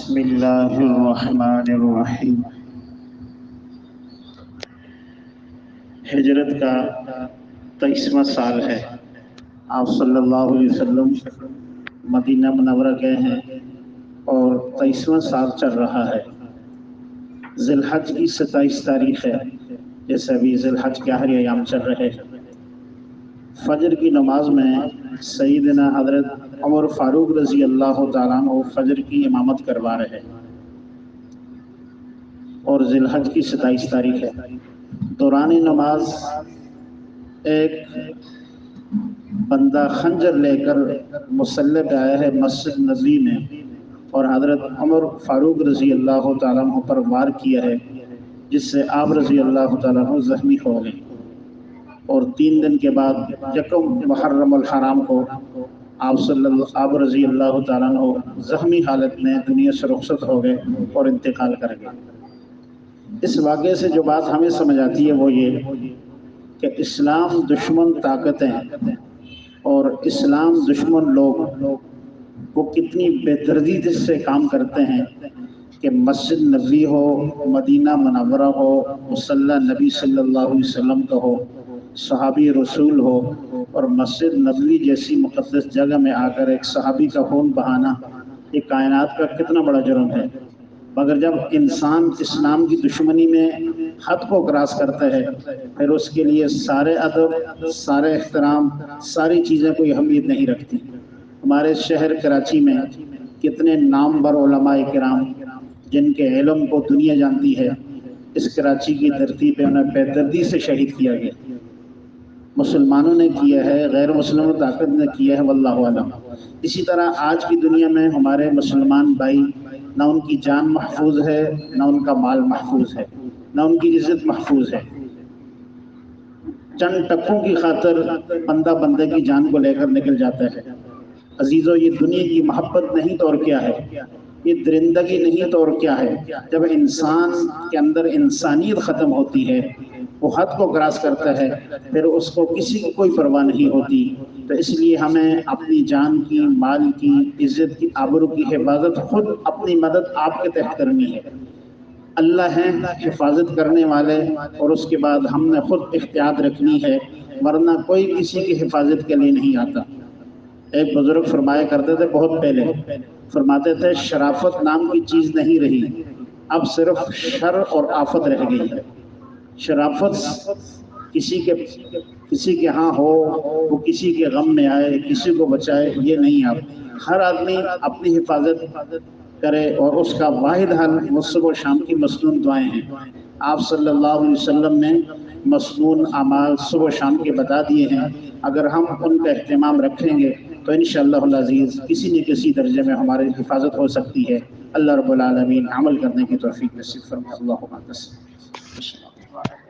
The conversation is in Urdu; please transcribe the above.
بسم اللہ الرحمن الرحیم۔ ہجرت کا 23واں سال ہے۔ آپ صلی اللہ علیہ وسلم مدینہ منورہ گئے ہیں اور 23واں سال چل رہا ہے۔ ذی الحج کی 27 تاریخ ہے، جیسے ابھی ذی الحج کے آخری ایام چل رہے ہیں۔ فجر کی نماز میں سیدنا حضرت عمر فاروق رضی اللہ تعالیٰ عنہ فجر کی امامت کروا رہے ہیں اور ذی الحج کی 27 تاریخ ہے۔ دوران نماز ایک بندہ خنجر لے کر مصلی پہ آیا ہے مسجد نبوی میں، اور حضرت عمر فاروق رضی اللہ تعالیٰ عنہ پر وار کیا ہے، جس سے آپ رضی اللہ تعالیٰ عنہ زخمی ہو گئے، اور 3 دن کے بعد یکم محرم الحرام کو آپ رضی اللہ تعالیٰ عنہ زخمی حالت میں دنیا سے رخصت ہو گئے اور انتقال کر گئے۔ اس واقعے سے جو بات ہمیں سمجھ آتی ہے وہ یہ کہ اسلام دشمن طاقتیں اور اسلام دشمن لوگ وہ کتنی بے دردی سے کام کرتے ہیں کہ مسجد نبوی ہو، مدینہ منورہ ہو، مصلی نبی صلی اللہ علیہ وسلم کا ہو، صحابی رسول ہو، اور مسجد نبوی جیسی مقدس جگہ میں آ کر ایک صحابی کا خون بہانا یہ کائنات کا کتنا بڑا جرم ہے۔ مگر جب انسان اسلام کی دشمنی میں حد کو کراس کرتا ہے، پھر اس کے لیے سارے ادب، سارے احترام، ساری چیزیں کوئی اہمیت نہیں رکھتی۔ ہمارے شہر کراچی میں کتنے نامور علماء کرام جن کے علم کو دنیا جانتی ہے، اس کراچی کی دھرتی پہ انہیں بے دردی سے شہید کیا گیا۔ مسلمانوں نے کیا ہے، غیر مسلموں طاقت نے کیا ہے، واللہ اعلم۔ اسی طرح آج کی دنیا میں ہمارے مسلمان بھائی نہ ان کی جان محفوظ ہے، نہ ان کا مال محفوظ ہے، نہ ان کی عزت محفوظ ہے۔ چند ٹکوں کی خاطر بندہ بندے کی جان کو لے کر نکل جاتا ہے۔ عزیزو، یہ دنیا کی محبت نہیں تو اور کیا ہے، یہ درندگی نہیں تو اور کیا ہے۔ جب انسان کے اندر انسانیت ختم ہوتی ہے، وہ حد کو کراس کرتا ہے، پھر اس کو کسی کو کوئی پرواہ نہیں ہوتی۔ تو اس لیے ہمیں اپنی جان کی، مال کی، عزت کی، آبرو کی حفاظت خود اپنی مدد آپ کے تحت کرنی ہے۔ اللہ ہیں حفاظت کرنے والے، اور اس کے بعد ہم نے خود احتیاط رکھنی ہے، ورنہ کوئی کسی کی حفاظت کے لیے نہیں آتا۔ ایک بزرگ فرمایا کرتے تھے بہت پہلے، فرماتے تھے شرافت نام کی چیز نہیں رہی، اب صرف شر اور آفت رہ گئی ہے۔ شرافت کسی کے ہاں ہو، وہ کسی کے غم میں آئے، کسی کو بچائے، یہ نہیں۔ آپ ہر آدمی اپنی حفاظت کرے، اور اس کا واحد حل وہ صبح و شام کی مسنون دعائیں ہیں۔ آپ صلی اللہ علیہ وسلم نے مسنون اعمال صبح و شام کے بتا دیے ہیں، اگر ہم ان کا اہتمام رکھیں گے تو انشاءاللہ العزیز کسی نہ کسی درجے میں ہماری حفاظت ہو سکتی ہے۔ اللہ رب العالمین عمل کرنے کی توفیق نصیب فرمائے۔ اللہم آمین۔